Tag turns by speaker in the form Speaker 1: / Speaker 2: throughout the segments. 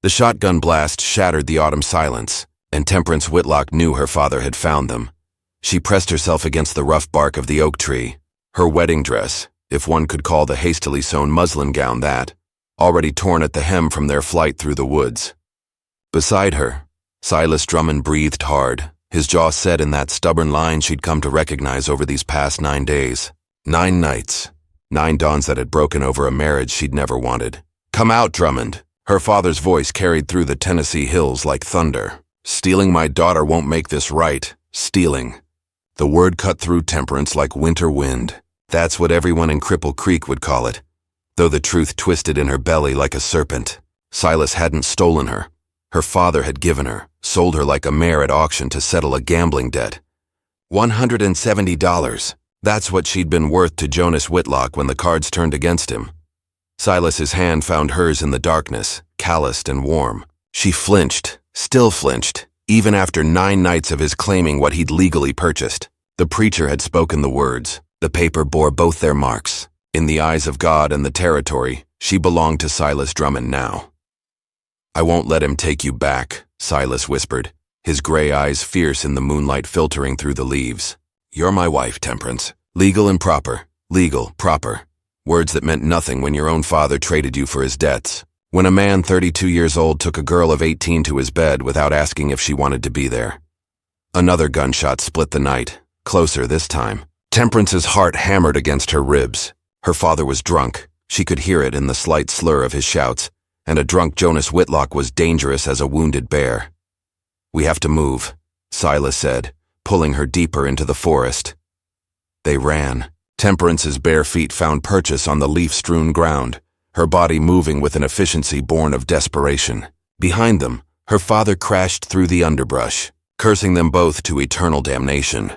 Speaker 1: The shotgun blast shattered the autumn silence, and Temperance Whitlock knew her father had found them. She pressed herself against the rough bark of the oak tree. Her wedding dress, if one could call the hastily sewn muslin gown that, already torn at the hem from their flight through the woods. Beside her, Silas Drummond breathed hard, his jaw set in that stubborn line she'd come to recognize over these past 9 days. 9 nights. 9 dawns that had broken over a marriage she'd never wanted. "Come out, Drummond." Her father's voice carried through the Tennessee hills like thunder. "Stealing my daughter won't make this right. Stealing." The word cut through Temperance like winter wind. That's what everyone in Cripple Creek would call it, though the truth twisted in her belly like a serpent. Silas hadn't stolen her. Her father had given her, sold her like a mare at auction to settle a gambling debt. $170. That's what she'd been worth to Jonas Whitlock when the cards turned against him. Silas's hand found hers in the darkness, calloused and warm. She flinched, still flinched, even after 9 nights of his claiming what he'd legally purchased. The preacher had spoken the words. The paper bore both their marks. In the eyes of God and the territory, she belonged to Silas Drummond now. "I won't let him take you back," Silas whispered, his gray eyes fierce in the moonlight filtering through the leaves. "You're my wife, Temperance. Legal and proper. Legal, proper. Words that meant nothing when your own father traded you for his debts. When a man 32 years old took a girl of 18 to his bed without asking if she wanted to be there." Another gunshot split the night, closer this time. Temperance's heart hammered against her ribs. Her father was drunk. She could hear it in the slight slur of his shouts, and a drunk Jonas Whitlock was dangerous as a wounded bear. "We have to move," Silas said, pulling her deeper into the forest. They ran. Temperance's bare feet found purchase on the leaf-strewn ground, her body moving with an efficiency born of desperation. Behind them, her father crashed through the underbrush, cursing them both to eternal damnation.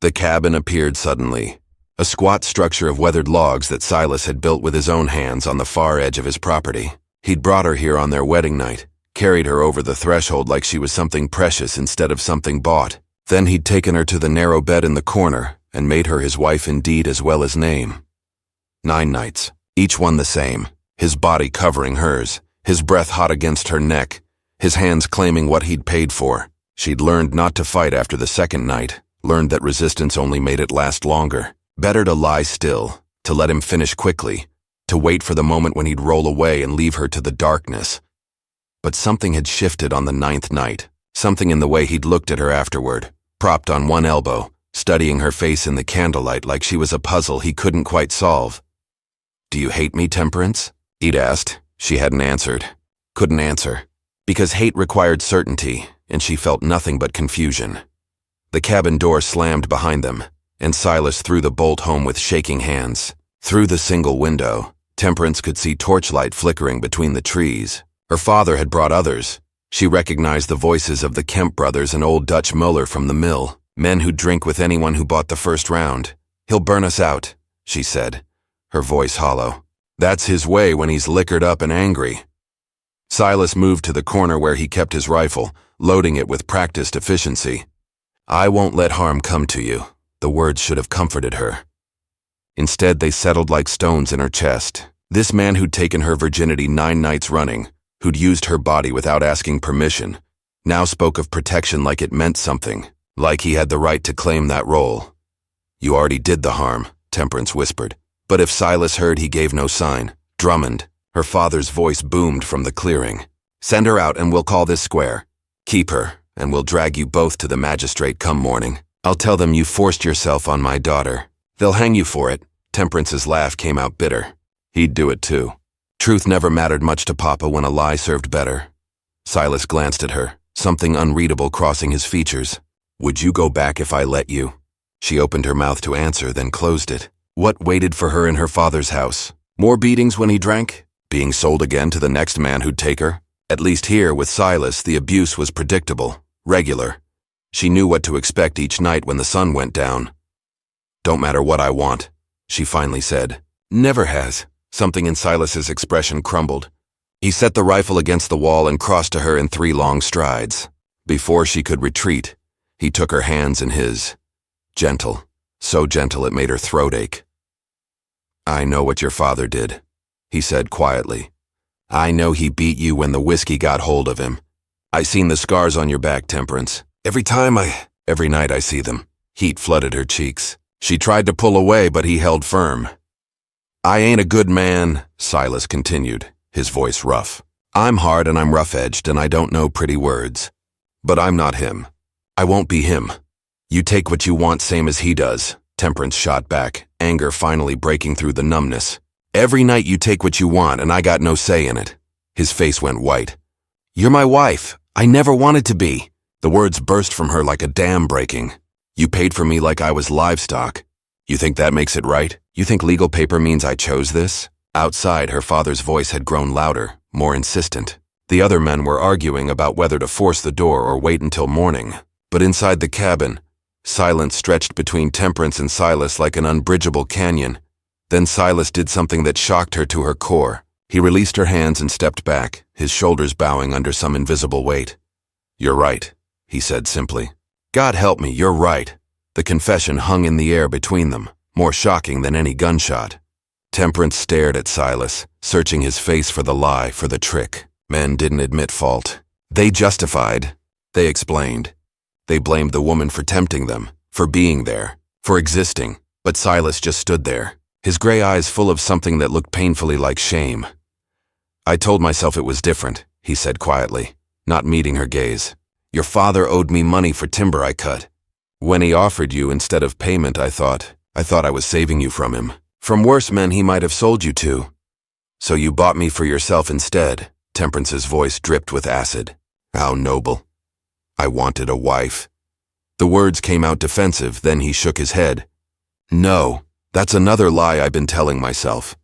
Speaker 1: The cabin appeared suddenly, a squat structure of weathered logs that Silas had built with his own hands on the far edge of his property. He'd brought her here on their wedding night, carried her over the threshold like she was something precious instead of something bought. Then he'd taken her to the narrow bed in the corner and made her his wife in deed as well as name. 9 nights, each one the same, his body covering hers, his breath hot against her neck, his hands claiming what he'd paid for. She'd learned not to fight after the second night, learned that resistance only made it last longer. Better to lie still, to let him finish quickly, to wait for the moment when he'd roll away and leave her to the darkness. But something had shifted on the 9th night, something in the way he'd looked at her afterward, propped on one elbow, studying her face in the candlelight like she was a puzzle he couldn't quite solve. "Do you hate me, Temperance?" he'd asked. She hadn't answered. Couldn't answer. Because hate required certainty, and she felt nothing but confusion. The cabin door slammed behind them, and Silas threw the bolt home with shaking hands. Through the single window, Temperance could see torchlight flickering between the trees. Her father had brought others. She recognized the voices of the Kemp brothers and old Dutch Muller from the mill, men who'd drink with anyone who bought the first round. "He'll burn us out," she said, her voice hollow. "That's his way when he's liquored up and angry." Silas moved to the corner where he kept his rifle, loading it with practiced efficiency. "I won't let harm come to you." The words should have comforted her. Instead, they settled like stones in her chest. This man who'd taken her virginity 9 nights running, who'd used her body without asking permission, now spoke of protection like it meant something, like he had the right to claim that role. "You already did the harm," Temperance whispered. But if Silas heard, he gave no sign. "Drummond," her father's voice boomed from the clearing. "Send her out and we'll call this square. Keep her, and we'll drag you both to the magistrate come morning. I'll tell them you forced yourself on my daughter. They'll hang you for it." Temperance's laugh came out bitter. He'd do it too. Truth never mattered much to Papa when a lie served better. Silas glanced at her, something unreadable crossing his features. "Would you go back if I let you?" She opened her mouth to answer, then closed it. What waited for her in her father's house? More beatings when he drank? Being sold again to the next man who'd take her? At least here, with Silas, the abuse was predictable, regular. She knew what to expect each night when the sun went down. "Don't matter what I want," she finally said. "Never has." Something in Silas's expression crumbled. He set the rifle against the wall and crossed to her in 3 long strides. Before she could retreat, he took her hands in his. Gentle, so gentle it made her throat ache. "I know what your father did," he said quietly. I know he beat you when the whiskey got hold of him. I seen the scars on your back, Temperance. Every night I see them. Heat flooded her cheeks. She tried to pull away, but he held firm. I ain't a good man, Silas continued, his voice rough. I'm hard and I'm rough-edged and I don't know pretty words. But I'm not him. I won't be him. You take what you want same as he does, Temperance shot back, anger finally breaking through the numbness. Every night you take what you want and I got no say in it. His face went white. You're my wife. I never wanted to be. The words burst from her like a dam breaking. You paid for me like I was livestock. You think that makes it right? You think legal paper means I chose this? Outside, her father's voice had grown louder, more insistent. The other men were arguing about whether to force the door or wait until morning. But inside the cabin, silence stretched between Temperance and Silas like an unbridgeable canyon. Then Silas did something that shocked her to her core. He released her hands and stepped back, his shoulders bowing under some invisible weight. You're right, he said simply. God help me, you're right. The confession hung in the air between them, more shocking than any gunshot. Temperance stared at Silas, searching his face for the lie, for the trick. Men didn't admit fault. They justified. They explained. They blamed the woman for tempting them, for being there, for existing. But Silas just stood there, his gray eyes full of something that looked painfully like shame. I told myself it was different, he said quietly, not meeting her gaze. Your father owed me money for timber I cut. When he offered you instead of payment, I thought I was saving you from him. From worse men he might have sold you to. So you bought me for yourself instead. Temperance's voice dripped with acid. How noble. I wanted a wife. The words came out defensive, then he shook his head. No, that's another lie I've been telling myself.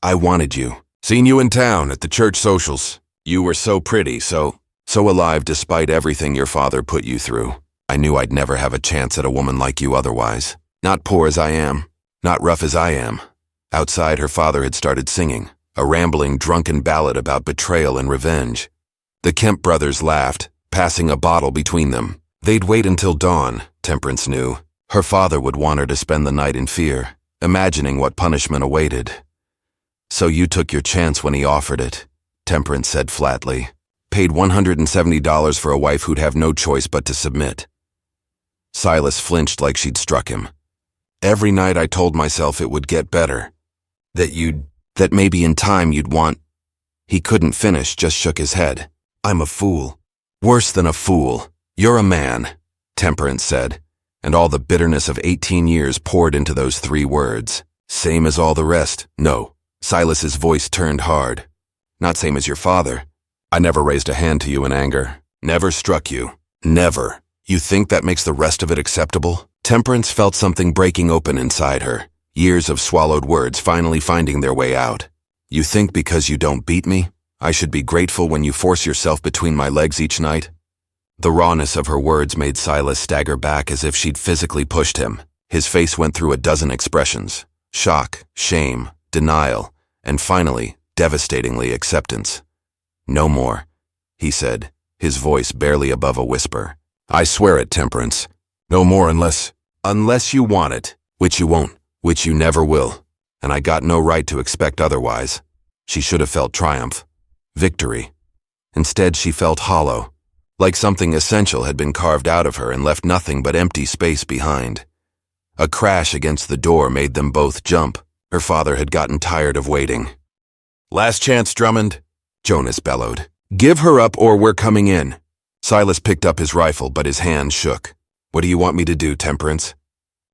Speaker 1: I wanted you. Seen you in town at the church socials. You were so pretty, so alive despite everything your father put you through. I knew I'd never have a chance at a woman like you otherwise. Not poor as I am, not rough as I am. Outside, her father had started singing, a rambling, drunken ballad about betrayal and revenge. The Kemp brothers laughed, passing a bottle between them. They'd wait until dawn, Temperance knew. Her father would want her to spend the night in fear, imagining what punishment awaited. So you took your chance when he offered it, Temperance said flatly. Paid $170 for a wife who'd have no choice but to submit. Silas flinched like she'd struck him. Every night I told myself it would get better. That maybe in time you'd want. He couldn't finish, just shook his head. I'm a fool. Worse than a fool. You're a man, Temperance said, and all the bitterness of 18 years poured into those 3 words. Same as all the rest. No. Silas's voice turned hard. Not same as your father. I never raised a hand to you in anger. Never struck you. Never. You think that makes the rest of it acceptable? Temperance felt something breaking open inside her, years of swallowed words finally finding their way out. You think because you don't beat me, I should be grateful when you force yourself between my legs each night? The rawness of her words made Silas stagger back as if she'd physically pushed him. His face went through a dozen expressions. Shock, shame, denial, and finally, devastatingly, acceptance. No more, he said, his voice barely above a whisper. I swear it, Temperance. No more unless you want it, which you won't, which you never will. And I got no right to expect otherwise. She should have felt triumph, victory. Instead, she felt hollow, like something essential had been carved out of her and left nothing but empty space behind. A crash against the door made them both jump. Her father had gotten tired of waiting. Last chance, Drummond, Jonas bellowed. Give her up or we're coming in. Silas picked up his rifle, but his hand shook. What do you want me to do, Temperance?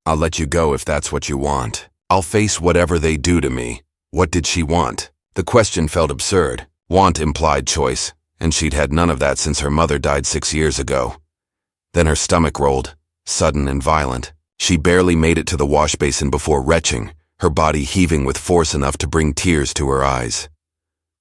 Speaker 1: I'll let you go if that's what you want. I'll face whatever they do to me. What did she want? The question felt absurd. Want implied choice, and she'd had none of that since her mother died 6 years ago. Then her stomach rolled, sudden and violent. She barely made it to the wash basin before retching, her body heaving with force enough to bring tears to her eyes.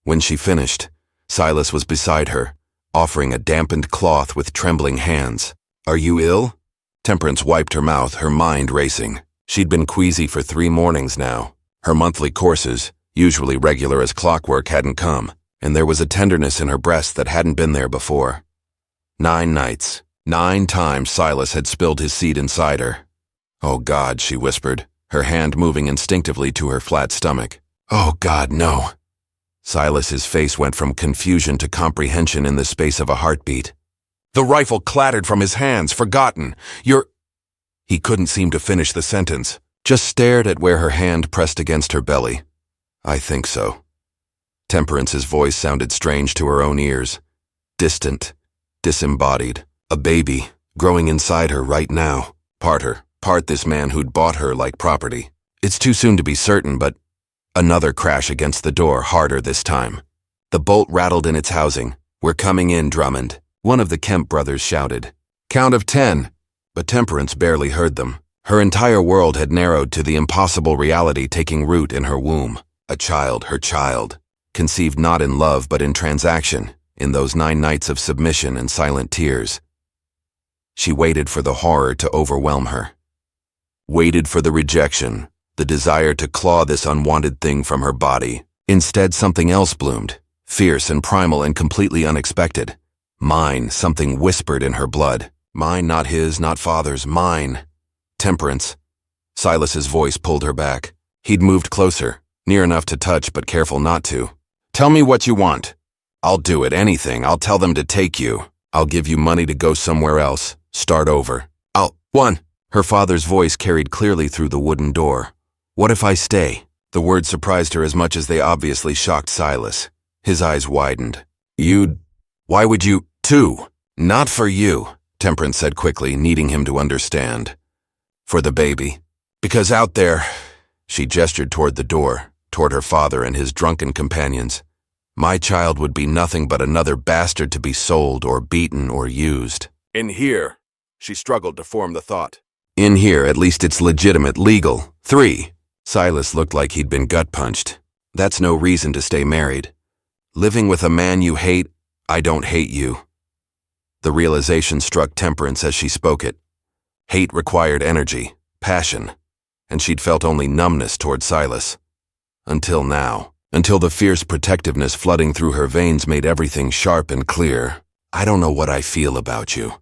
Speaker 1: When she finished, Silas was beside her, offering a dampened cloth with trembling hands. Are you ill? Temperance wiped her mouth, her mind racing. She'd been queasy for 3 mornings now. Her monthly courses, usually regular as clockwork, hadn't come, and there was a tenderness in her breast that hadn't been there before. 9 nights, 9 times Silas had spilled his seed inside her. Oh God, she whispered, her hand moving instinctively to her flat stomach. Oh God, no. Silas's face went from confusion to comprehension in the space of a heartbeat. The rifle clattered from his hands, forgotten. He couldn't seem to finish the sentence, just stared at where her hand pressed against her belly. I think so. Temperance's voice sounded strange to her own ears. Distant, disembodied. A baby, growing inside her right now. Part her, part this man who'd bought her like property. It's too soon to be certain, but another crash against the door, harder this time. The bolt rattled in its housing. We're coming in, Drummond. One of the Kemp brothers shouted. Count of 10. But Temperance barely heard them. Her entire world had narrowed to the impossible reality taking root in her womb. A child, her child. Conceived not in love but in transaction, in those 9 nights of submission and silent tears. She waited for the horror to overwhelm her. Waited for the rejection, the desire to claw this unwanted thing from her body. Instead, something else bloomed, fierce and primal and completely unexpected. Mine, something whispered in her blood. Mine, not his, not father's, mine. Temperance. Silas's voice pulled her back. He'd moved closer, near enough to touch but careful not to. Tell me what you want. I'll do it, anything. I'll tell them to take you. I'll give you money to go somewhere else. Start over. One. Her father's voice carried clearly through the wooden door. What if I stay? The words surprised her as much as they obviously shocked Silas. His eyes widened. Why would you? 2. Not for you, Temperance said quickly, needing him to understand. For the baby. Because out there, she gestured toward the door, toward her father and his drunken companions. My child would be nothing but another bastard to be sold or beaten or used. In here, she struggled to form the thought. In here, at least it's legitimate, legal. 3. Silas looked like he'd been gut-punched. That's no reason to stay married. Living with a man you hate, I don't hate you. The realization struck Temperance as she spoke it. Hate required energy, passion, and she'd felt only numbness toward Silas. Until now. Until the fierce protectiveness flooding through her veins made everything sharp and clear. I don't know what I feel about you.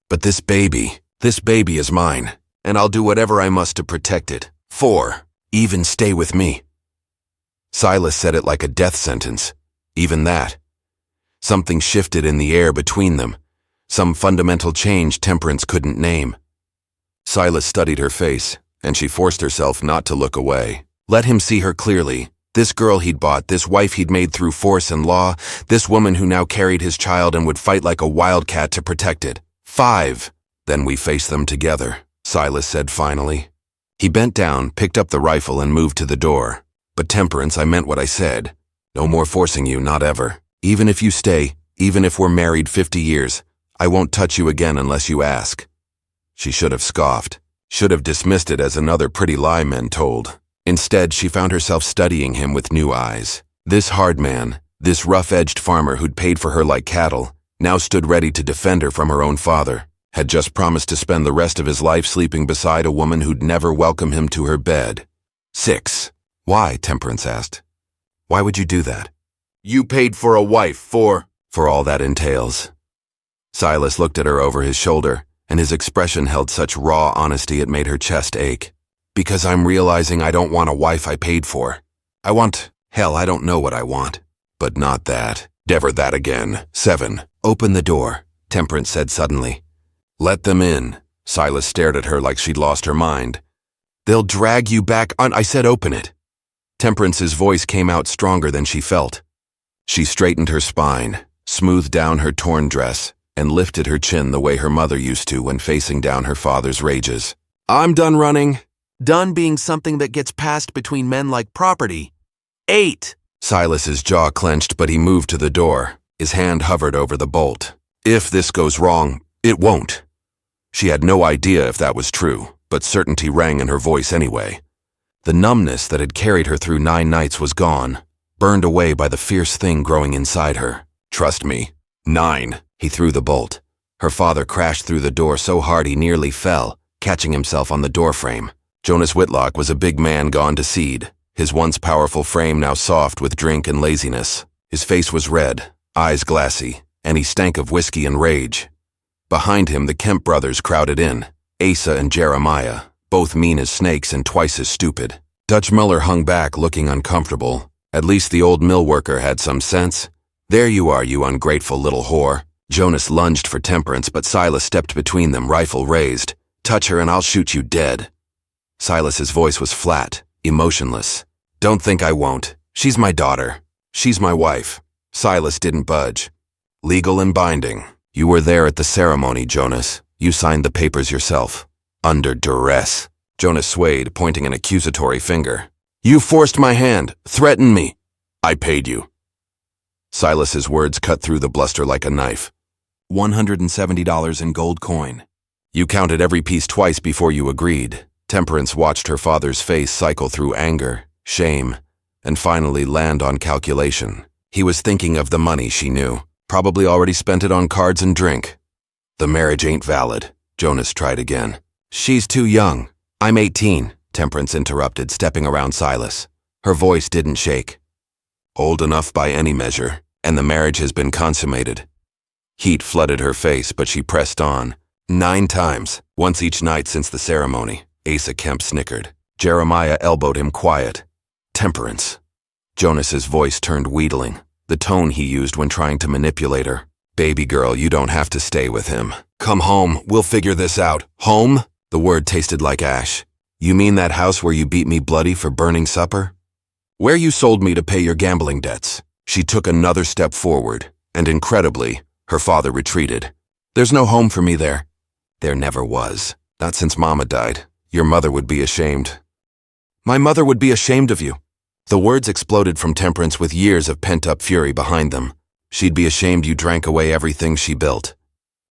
Speaker 1: But this baby is mine, and I'll do whatever I must to protect it. 4. Even stay with me. Silas said it like a death sentence. Even that. Something shifted in the air between them. Some fundamental change Temperance couldn't name. Silas studied her face, and she forced herself not to look away. Let him see her clearly. This girl he'd bought, this wife he'd made through force and law, this woman who now carried his child and would fight like a wildcat to protect it. 5. Then we face them together, Silas said finally. He bent down, picked up the rifle, and moved to the door. But Temperance, I meant what I said. No more forcing you, not ever. Even if you stay, even if we're married 50 years, I won't touch you again unless you ask. She should have scoffed, should have dismissed it as another pretty lie men told. Instead, she found herself studying him with new eyes. This hard man, this rough-edged farmer who'd paid for her like cattle, now stood ready to defend her from her own father, had just promised to spend the rest of his life sleeping beside a woman who'd never welcome him to her bed. 6. Why? Temperance asked. Why would you do that? You paid for a wife for all that entails. Silas looked at her over his shoulder, and his expression held such raw honesty it made her chest ache. Because I'm realizing I don't want a wife I paid for. I don't know what I want. But not that. Never that again. 7. Open the door, Temperance said suddenly. Let them in. Silas stared at her like she'd lost her mind. They'll drag you back on. I said open it. Temperance's voice came out stronger than she felt. She straightened her spine, smoothed down her torn dress, and lifted her chin the way her mother used to when facing down her father's rages. I'm done running. Done being something that gets passed between men like property. 8. Silas's jaw clenched, but he moved to the door. His hand hovered over the bolt. If this goes wrong, it won't. She had no idea if that was true, but certainty rang in her voice anyway. The numbness that had carried her through 9 nights was gone, burned away by the fierce thing growing inside her. Trust me. 9. He threw the bolt. Her father crashed through the door so hard he nearly fell, catching himself on the doorframe. Jonas Whitlock was a big man gone to seed, his once powerful frame now soft with drink and laziness. His face was red, eyes glassy, and he stank of whiskey and rage. Behind him, the Kemp brothers crowded in, Asa and Jeremiah, both mean as snakes and twice as stupid. Dutch Muller hung back looking uncomfortable, At least the old mill worker had some sense. There you are, you ungrateful little whore. Jonas lunged for Temperance, but Silas stepped between them, rifle raised. Touch her and I'll shoot you dead. Silas's voice was flat, emotionless. Don't think I won't. She's my daughter. She's my wife. Silas didn't budge. Legal and binding. You were there at the ceremony, Jonas. You signed the papers yourself. Under duress. Jonas swayed, pointing an accusatory finger. You forced my hand, threatened me. I paid you. Silas's words cut through the bluster like a knife. $170 in gold coin. You counted every piece twice before you agreed. Temperance watched her father's face cycle through anger, shame, and finally land on calculation. He was thinking of the money, she knew. Probably already spent it on cards and drink. The marriage ain't valid. Jonas tried again. She's too young. I'm 18, Temperance interrupted, stepping around Silas. Her voice didn't shake. Old enough by any measure, and the marriage has been consummated. Heat flooded her face, but she pressed on. 9 times, once each night since the ceremony. Asa Kemp snickered. Jeremiah elbowed him quiet. Temperance. Jonas's voice turned wheedling, the tone he used when trying to manipulate her. Baby girl, you don't have to stay with him. Come home, we'll figure this out. Home? The word tasted like ash. You mean that house where you beat me bloody for burning supper? Where you sold me to pay your gambling debts. She took another step forward, and incredibly, her father retreated. There's no home for me there. There never was. Not since Mama died. Your mother would be ashamed. My mother would be ashamed of you. The words exploded from Temperance with years of pent-up fury behind them. She'd be ashamed you drank away everything she built.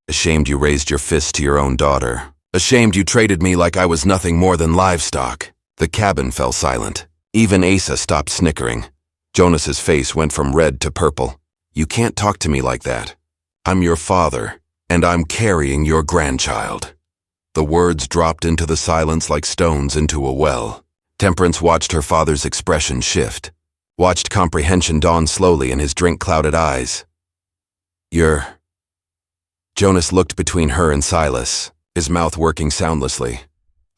Speaker 1: Ashamed you raised your fist to your own daughter. Ashamed you traded me like I was nothing more than livestock. The cabin fell silent. Even Asa stopped snickering. Jonas's face went from red to purple. You can't talk to me like that. I'm your father, and I'm carrying your grandchild. The words dropped into the silence like stones into a well. Temperance watched her father's expression shift, watched comprehension dawn slowly in his drink-clouded eyes. Jonas looked between her and Silas, his mouth working soundlessly.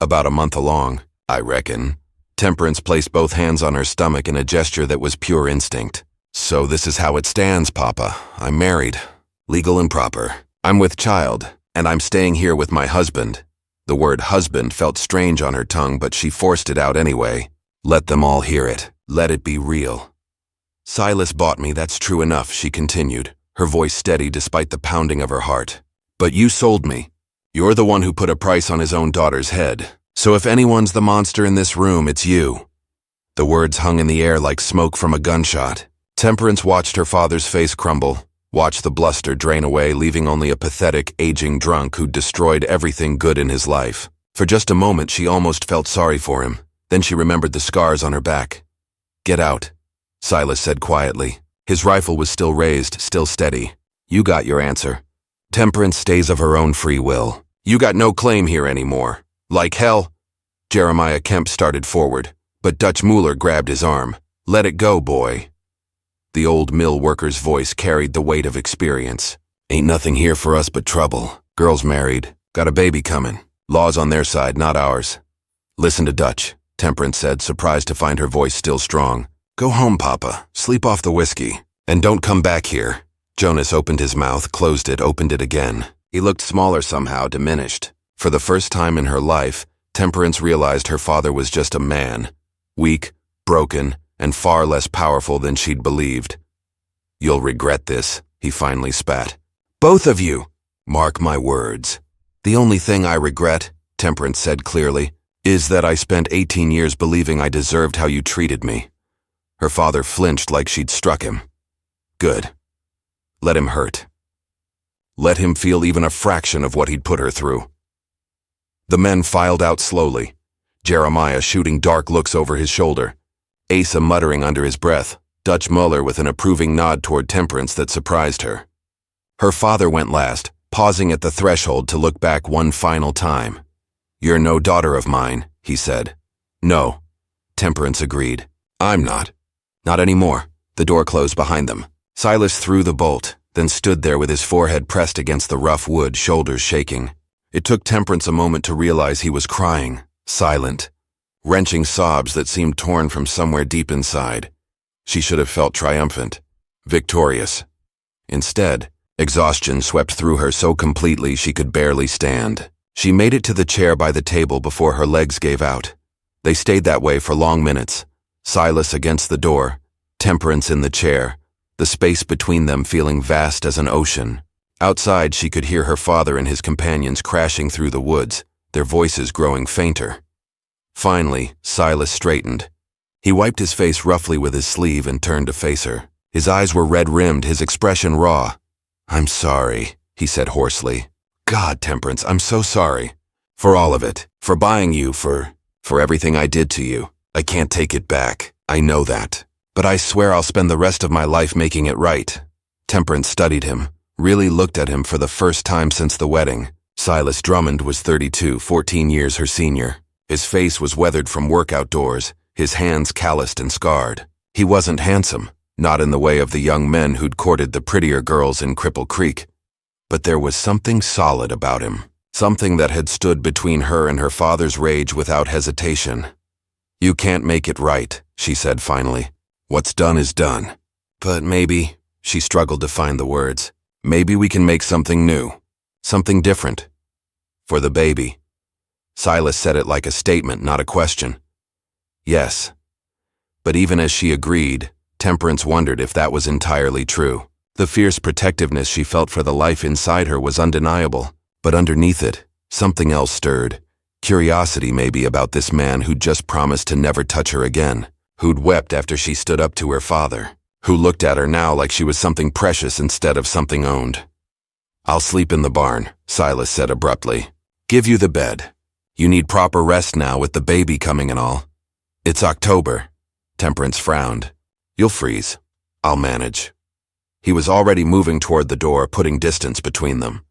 Speaker 1: About a month along, I reckon. Temperance placed both hands on her stomach in a gesture that was pure instinct. So this is how it stands, Papa. I'm married. Legal and proper. I'm with child, and I'm staying here with my husband. The word husband felt strange on her tongue, but she forced it out anyway. Let them all hear it. Let it be real. Silas bought me, that's true enough, she continued, her voice steady despite the pounding of her heart. But you sold me. You're the one who put a price on his own daughter's head. So if anyone's the monster in this room, it's you. The words hung in the air like smoke from a gunshot. Temperance watched her father's face crumble, watched the bluster drain away, leaving only a pathetic, aging drunk who'd destroyed everything good in his life. For just a moment, she almost felt sorry for him. Then she remembered the scars on her back. Get out, Silas said quietly. His rifle was still raised, still steady. You got your answer. Temperance stays of her own free will. You got no claim here anymore. Like hell. Jeremiah Kemp started forward, but Dutch Mueller grabbed his arm. Let it go, boy. The old mill worker's voice carried the weight of experience. Ain't nothing here for us but trouble. Girl's married. Got a baby coming. Law's on their side, not ours. Listen to Dutch, Temperance said, surprised to find her voice still strong. Go home, Papa. Sleep off the whiskey. And don't come back here. Jonas opened his mouth, closed it, opened it again. He looked smaller somehow, diminished. For the first time in her life, Temperance realized her father was just a man. Weak, broken, and far less powerful than she'd believed. You'll regret this, he finally spat. Both of you! Mark my words. The only thing I regret, Temperance said clearly, is that I spent 18 years believing I deserved how you treated me. Her father flinched like she'd struck him. Good. Let him hurt. Let him feel even a fraction of what he'd put her through. The men filed out slowly, Jeremiah shooting dark looks over his shoulder, Asa muttering under his breath, Dutch Mueller with an approving nod toward Temperance that surprised her. Her father went last, pausing at the threshold to look back one final time. You're no daughter of mine, he said. No, Temperance agreed. I'm not. Not anymore. The door closed behind them. Silas threw the bolt, then stood there with his forehead pressed against the rough wood, shoulders shaking. It took Temperance a moment to realize he was crying, silent, wrenching sobs that seemed torn from somewhere deep inside. She should have felt triumphant, victorious. Instead, exhaustion swept through her so completely she could barely stand. She made it to the chair by the table before her legs gave out. They stayed that way for long minutes, Silas against the door, Temperance in the chair, the space between them feeling vast as an ocean. Outside, she could hear her father and his companions crashing through the woods, their voices growing fainter. Finally, Silas straightened. He wiped his face roughly with his sleeve and turned to face her. His eyes were red-rimmed, his expression raw. "I'm sorry," he said hoarsely. "God, Temperance, I'm so sorry. For all of it. For buying you, for everything I did to you. I can't take it back. I know that. But I swear I'll spend the rest of my life making it right." Temperance studied him, really looked at him for the first time since the wedding. Silas Drummond was 32, 14 years her senior. His face was weathered from work outdoors, his hands calloused and scarred. He wasn't handsome, not in the way of the young men who'd courted the prettier girls in Cripple Creek. But there was something solid about him, something that had stood between her and her father's rage without hesitation. "You can't make it right," she said finally. "What's done is done. But maybe," she struggled to find the words, "maybe we can make something new, something different. For the baby." Silas said it like a statement, not a question. Yes. But even as she agreed, Temperance wondered if that was entirely true. The fierce protectiveness she felt for the life inside her was undeniable, but underneath it, something else stirred. Curiosity maybe about this man who'd just promised to never touch her again, who'd wept after she stood up to her father, who looked at her now like she was something precious instead of something owned. "I'll sleep in the barn," Silas said abruptly. "Give you the bed. You need proper rest now with the baby coming and all." "It's October." Temperance frowned. "You'll freeze. I'll manage." He was already moving toward the door, putting distance between them.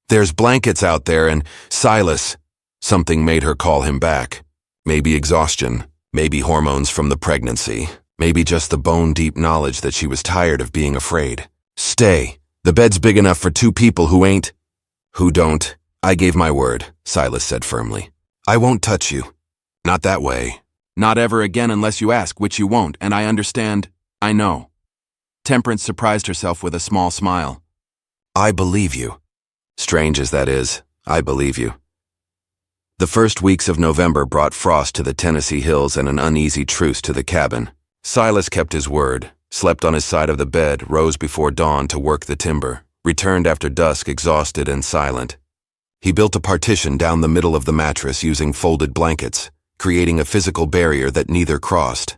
Speaker 1: "There's blankets out there and Silas." Something made her call him back. Maybe exhaustion, maybe hormones from the pregnancy, maybe just the bone-deep knowledge that she was tired of being afraid. "Stay. The bed's big enough for two people who don't. I gave my word," Silas said firmly. "I won't touch you. Not that way. Not ever again unless you ask, which you won't, and I understand. I know." Temperance surprised herself with a small smile. "I believe you. Strange as that is, I believe you." The first weeks of November brought frost to the Tennessee hills and an uneasy truce to the cabin. Silas kept his word, slept on his side of the bed, rose before dawn to work the timber, returned after dusk exhausted and silent. He built a partition down the middle of the mattress using folded blankets, creating a physical barrier that neither crossed.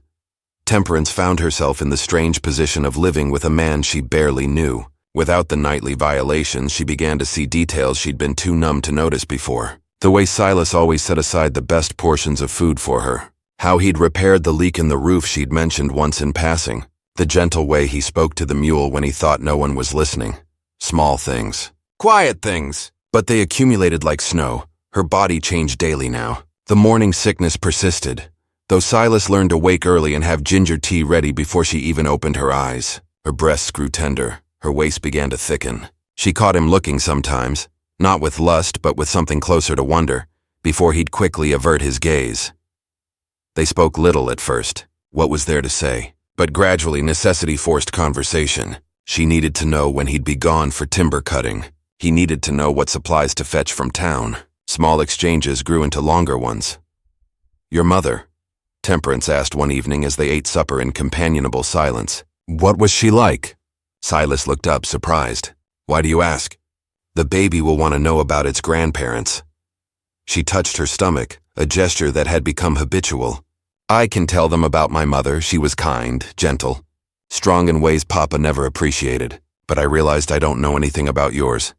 Speaker 1: Temperance found herself in the strange position of living with a man she barely knew. Without the nightly violations, she began to see details she'd been too numb to notice before. The way Silas always set aside the best portions of food for her. How he'd repaired the leak in the roof she'd mentioned once in passing. The gentle way he spoke to the mule when he thought no one was listening. Small things. Quiet things. But they accumulated like snow. Her body changed daily now. The morning sickness persisted, though Silas learned to wake early and have ginger tea ready before she even opened her eyes. Her breasts grew tender. Her waist began to thicken. She caught him looking sometimes, not with lust but with something closer to wonder, before he'd quickly avert his gaze. They spoke little at first. What was there to say? But gradually necessity forced conversation. She needed to know when he'd be gone for timber cutting. He needed to know what supplies to fetch from town. Small exchanges grew into longer ones. "Your mother?" Temperance asked one evening as they ate supper in companionable silence. "What was she like?" Silas looked up, surprised. "Why do you ask?" "The baby will want to know about its grandparents." She touched her stomach, a gesture that had become habitual. "I can tell them about my mother. She was kind, gentle, strong in ways Papa never appreciated. But I realized I don't know anything about yours."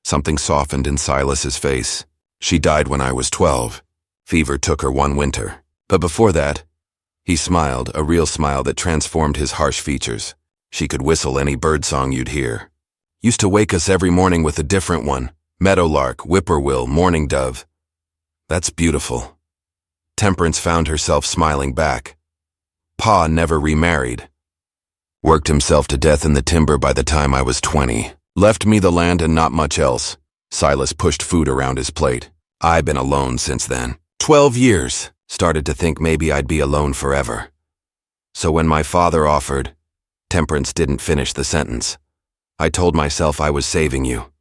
Speaker 1: Something softened in Silas's face. "She died when I was 12. Fever took her one winter. But before that," he smiled, a real smile that transformed his harsh features. "She could whistle any birdsong you'd hear. Used to wake us every morning with a different one. Meadowlark, whippoorwill, mourning dove. That's beautiful." Temperance found herself smiling back. "Pa never remarried. Worked himself to death in the timber by the time I was 20. Left me the land and not much else." Silas pushed food around his plate. "I've been alone since then. 12 years. Started to think maybe I'd be alone forever." So when my father offered, Temperance didn't finish the sentence. I told myself I was saving you.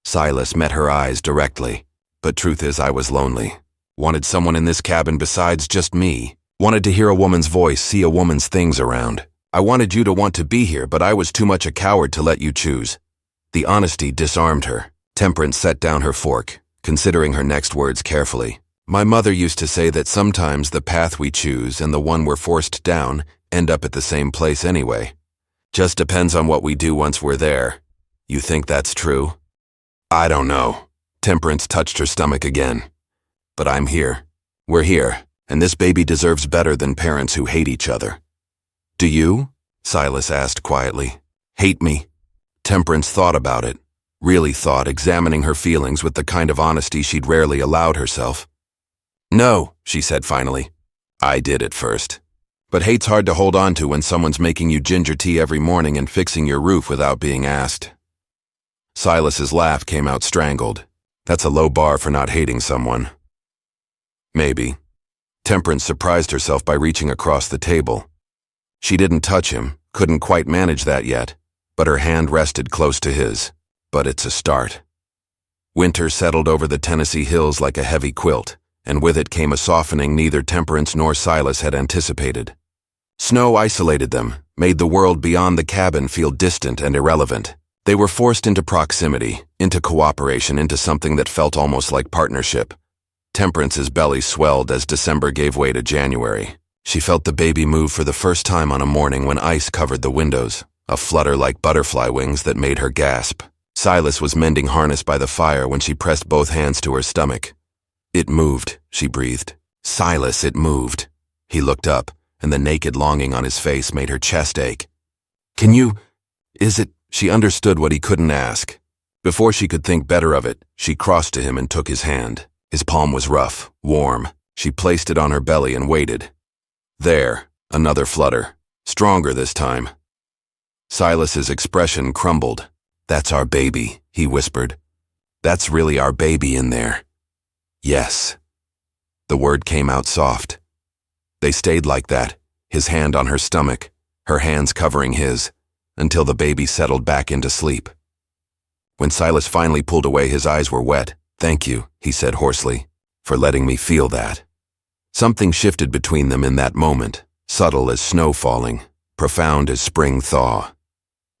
Speaker 1: Silas met her eyes directly, but truth is I was lonely. Wanted someone in this cabin besides just me. Wanted to hear a woman's voice, see a woman's things around. I wanted you to want to be here, but I was too much a coward to let you choose. The honesty disarmed her. Temperance set down her fork, considering her next words carefully. My mother used to say that sometimes the path we choose and the one we're forced down end up at the same place anyway. Just depends on what we do once we're there. You think that's true? I don't know. Temperance touched her stomach again. But I'm here. We're here, and this baby deserves better than parents who hate each other. Do you? Silas asked quietly. Hate me? Temperance thought about it. Really thought, examining her feelings with the kind of honesty she'd rarely allowed herself. No, she said finally. I did at first. But hate's hard to hold on to when someone's making you ginger tea every morning and fixing your roof without being asked. Silas's laugh came out strangled. That's a low bar for not hating someone. Maybe. Temperance surprised herself by reaching across the table. She didn't touch him, couldn't quite manage that yet, but her hand rested close to his. But it's a start. Winter settled over the Tennessee hills like a heavy quilt, and with it came a softening neither Temperance nor Silas had anticipated. Snow isolated them, made the world beyond the cabin feel distant and irrelevant. They were forced into proximity, into cooperation, into something that felt almost like partnership. Temperance's belly swelled as December gave way to January. She felt the baby move for the first time on a morning when ice covered the windows, a flutter like butterfly wings that made her gasp. Silas was mending harness by the fire when she pressed both hands to her stomach. It moved, she breathed. Silas, it moved. He looked up, and the naked longing on his face made her chest ache. Is it? She understood what he couldn't ask. Before she could think better of it, she crossed to him and took his hand. His palm was rough, warm. She placed it on her belly and waited. There, another flutter, stronger this time. Silas's expression crumbled. That's our baby, he whispered. That's really our baby in there. Yes. The word came out soft. They stayed like that, his hand on her stomach, her hands covering his, until the baby settled back into sleep. When Silas finally pulled away, his eyes were wet. Thank you, he said hoarsely, for letting me feel that. Something shifted between them in that moment, subtle as snow falling, profound as spring thaw.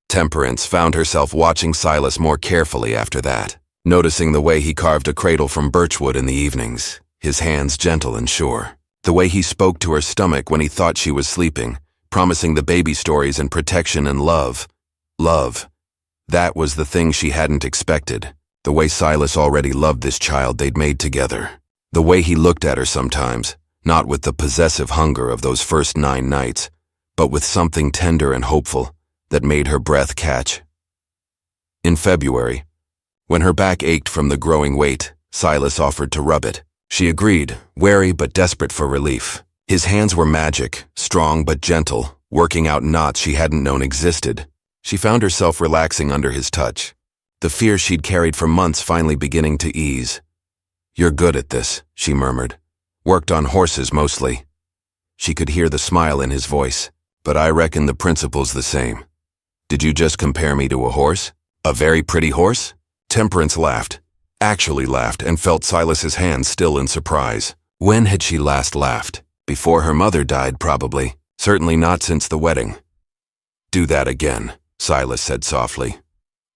Speaker 1: Temperance found herself watching Silas more carefully after that, noticing the way he carved a cradle from birchwood in the evenings, his hands gentle and sure. The way he spoke to her stomach when he thought she was sleeping, promising the baby stories and protection and love. Love. That was the thing she hadn't expected. The way Silas already loved this child they'd made together. The way he looked at her sometimes, not with the possessive hunger of those first 9 nights, but with something tender and hopeful that made her breath catch. In February, when her back ached from the growing weight, Silas offered to rub it. She agreed, wary but desperate for relief. His hands were magic, strong but gentle, working out knots she hadn't known existed. She found herself relaxing under his touch, the fear she'd carried for months finally beginning to ease. You're good at this, she murmured. Worked on horses mostly. She could hear the smile in his voice, but I reckon the principle's the same. Did you just compare me to a horse? A very pretty horse? Temperance laughed, actually laughed, and felt Silas's hand still in surprise. When had she last laughed? Before her mother died, probably. Certainly not since the wedding. Do that again, Silas said softly.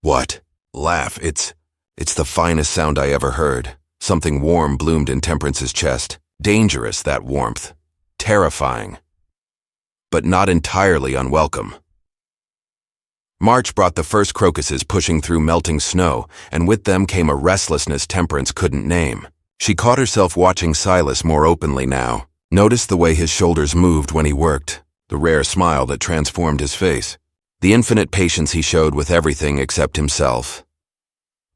Speaker 1: What? Laugh. It's the finest sound I ever heard. Something warm bloomed in Temperance's chest. Dangerous, that warmth. Terrifying. But not entirely unwelcome. March brought the first crocuses pushing through melting snow, and with them came a restlessness Temperance couldn't name. She caught herself watching Silas more openly now. Noticed the way his shoulders moved when he worked, the rare smile that transformed his face, the infinite patience he showed with everything except himself.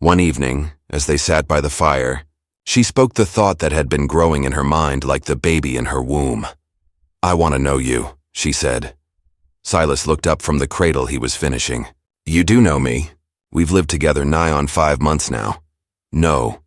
Speaker 1: One evening, as they sat by the fire, she spoke the thought that had been growing in her mind like the baby in her womb. I want to know you, she said. Silas looked up from the cradle he was finishing. You do know me. We've lived together nigh on 5 months now. No.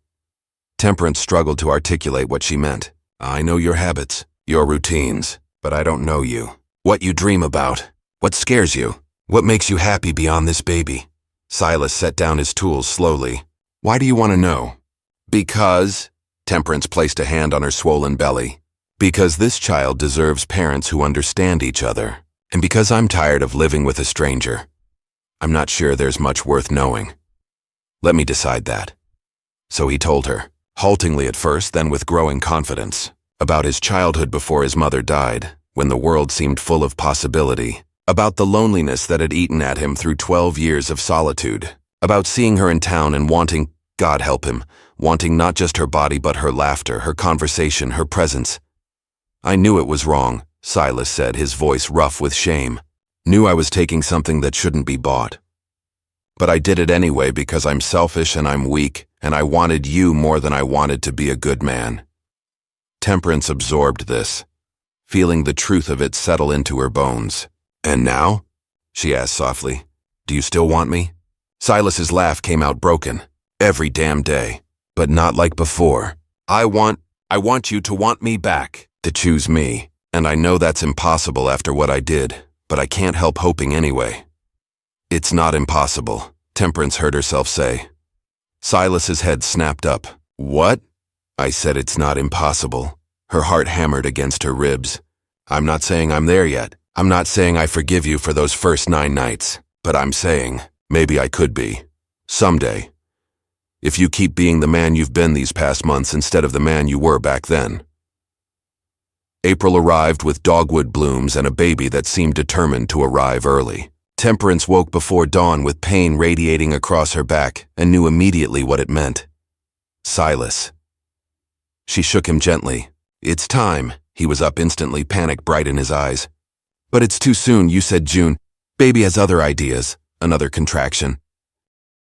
Speaker 1: Temperance struggled to articulate what she meant. I know your habits, your routines, but I don't know you. What you dream about. What scares you. What makes you happy beyond this baby. Silas set down his tools slowly. Why do you want to know? Because, Temperance placed a hand on her swollen belly. Because this child deserves parents who understand each other. And because I'm tired of living with a stranger. I'm not sure there's much worth knowing. Let me decide that. So he told her, haltingly at first, then with growing confidence, about his childhood before his mother died, when the world seemed full of possibility, about the loneliness that had eaten at him through 12 years of solitude, about seeing her in town and wanting, God help him, wanting not just her body but her laughter, her conversation, her presence. I knew it was wrong, Silas said, his voice rough with shame. Knew I was taking something that shouldn't be bought. But I did it anyway because I'm selfish and I'm weak, and I wanted you more than I wanted to be a good man. Temperance absorbed this, feeling the truth of it settle into her bones. And now? She asked softly. Do you still want me? Silas's laugh came out broken. Every damn day. But not like before. I want you to want me back. To choose me. And I know that's impossible after what I did, but I can't help hoping anyway. It's not impossible, Temperance heard herself say. Silas's head snapped up. What? I said it's not impossible. Her heart hammered against her ribs. I'm not saying I'm there yet. I'm not saying I forgive you for those first 9 nights. But I'm saying, maybe I could be. Someday. If you keep being the man you've been these past months instead of the man you were back then. April arrived with dogwood blooms and a baby that seemed determined to arrive early. Temperance woke before dawn with pain radiating across her back and knew immediately what it meant. Silas. She shook him gently. It's time. He was up instantly, panic bright in his eyes. But it's too soon, you said June. Baby has other ideas. Another contraction.